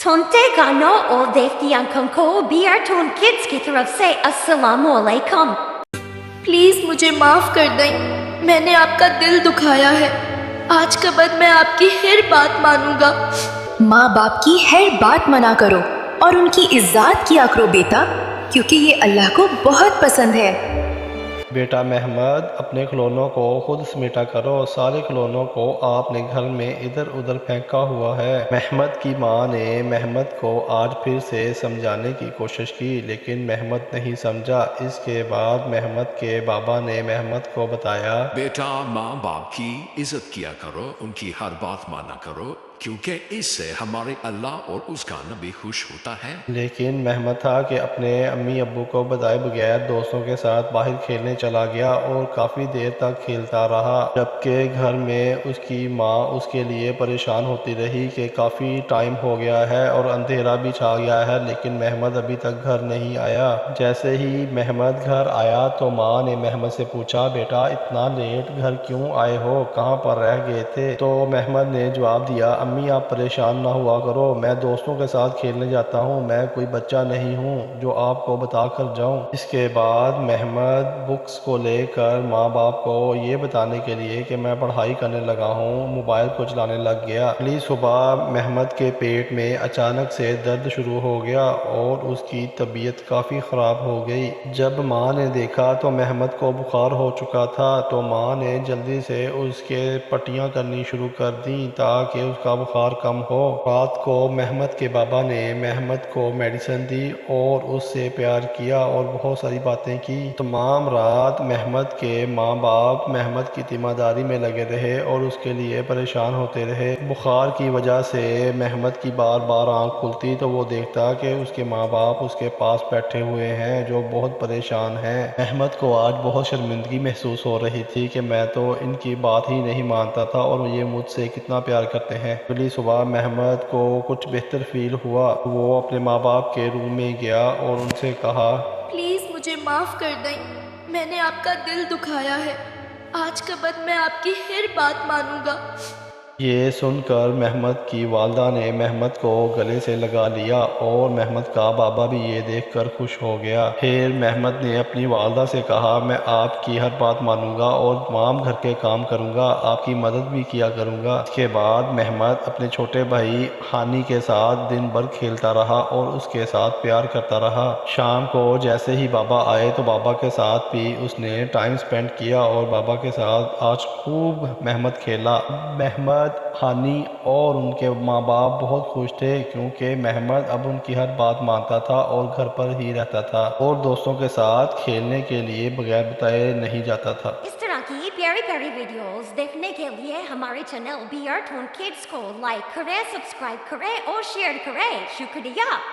سنتے گانوں اور دیکھتی آنکھوں کو بیارٹون کڈز کی طرف سے السلام علیکم۔ پلیز مجھے معاف کر دیں، میں نے آپ کا دل دکھایا ہے۔ آج کے بعد میں آپ کی ہر بات مانوں گا۔ ماں باپ کی ہر بات منع کرو اور ان کی عزت کیا کرو بیٹا، کیونکہ یہ اللہ کو بہت پسند ہے۔ بیٹا محمد، اپنے کھلونوں کو خود سمیٹا کرو، سارے کھلونوں کو آپ نے گھر میں ادھر ادھر پھینکا ہوا ہے۔ محمد کی ماں نے محمد کو آج پھر سے سمجھانے کی کوشش کی، لیکن محمد نہیں سمجھا۔ اس کے بعد محمد کے بابا نے محمد کو بتایا، بیٹا ماں باپ کی عزت کیا کرو، ان کی ہر بات مانا کرو، کیونکہ اس سے ہمارے اللہ اور اس کا نبی خوش ہوتا ہے۔ لیکن محمد تھا کہ اپنے امی ابو کو بتائے بغیر دوستوں کے ساتھ باہر کھیلنے چلا گیا اور کافی دیر تک کھیلتا رہا، جبکہ گھر میں اس کی ماں اس کے لیے پریشان ہوتی رہی کہ کافی ٹائم ہو گیا ہے اور اندھیرا بھی چھا گیا ہے، لیکن محمد ابھی تک گھر نہیں آیا۔ جیسے ہی محمد گھر آیا تو ماں نے محمد سے پوچھا، بیٹا اتنا لیٹ گھر کیوں آئے ہو، کہاں پر رہ گئے تھے؟ تو محمد نے جواب دیا، امی آپ پریشان نہ ہوا کرو، میں دوستوں کے ساتھ کھیلنے جاتا ہوں، میں کوئی بچہ نہیں ہوں جو آپ کو بتا کر جاؤں۔ اس کے بعد محمد بکس کو لے کر ماں باپ کو یہ بتانے کے لیے کہ میں پڑھائی کرنے لگا ہوں، موبائل کو چلانے لگ گیا۔ اگلی صبح محمد کے پیٹ میں اچانک سے درد شروع ہو گیا اور اس کی طبیعت کافی خراب ہو گئی۔ جب ماں نے دیکھا تو محمد کو بخار ہو چکا تھا، تو ماں نے جلدی سے اس کے پٹیاں کرنی شروع کر دیں تاکہ اس کا بخار کم ہو۔ رات کو محمد کے بابا نے محمد کو میڈیسن دی اور اس سے پیار کیا اور بہت ساری باتیں کی۔ تمام رات محمد کے ماں باپ محمد کی تیمار داری میں لگے رہے اور اس کے لیے پریشان ہوتے رہے۔ بخار کی وجہ سے محمد کی بار بار آنکھ کھلتی تو وہ دیکھتا کہ اس کے ماں باپ اس کے پاس بیٹھے ہوئے ہیں جو بہت پریشان ہیں۔ محمد کو آج بہت شرمندگی محسوس ہو رہی تھی کہ میں تو ان کی بات ہی نہیں مانتا تھا اور یہ مجھ سے کتنا پیار کرتے ہیں۔ اگلی صبح محمد کو کچھ بہتر فیل ہوا، وہ اپنے ماں باپ کے روم میں گیا اور ان سے کہا، پلیز مجھے معاف کر دیں، میں نے آپ کا دل دکھایا ہے۔ آج کے بعد میں آپ کی ہر بات مانوں گا۔ یہ سن کر محمد کی والدہ نے محمد کو گلے سے لگا لیا اور محمد کا بابا بھی یہ دیکھ کر خوش ہو گیا۔ پھر محمد نے اپنی والدہ سے کہا، میں آپ کی ہر بات مانوں گا اور تمام گھر کے کام کروں گا، آپ کی مدد بھی کیا کروں گا۔ اس کے بعد محمد اپنے چھوٹے بھائی ہانی کے ساتھ دن بھر کھیلتا رہا اور اس کے ساتھ پیار کرتا رہا۔ شام کو جیسے ہی بابا آئے تو بابا کے ساتھ بھی اس نے ٹائم سپینڈ کیا اور بابا کے ساتھ آج خوب محمد کھیلا۔ محمد، ہانی اور ان کے ماں باپ بہت خوش تھے کیونکہ محمد اب ان کی ہر بات مانتا تھا اور گھر پر ہی رہتا تھا اور دوستوں کے ساتھ کھیلنے کے لیے بغیر بتائے نہیں جاتا تھا۔ اس طرح کی پیاری پیاری ویڈیوز دیکھنے کے لیے ہمارے چینل بیارٹون کڈز کو لائک کریں، سبسکرائب کریں اور شیئر کریں۔ شکریہ۔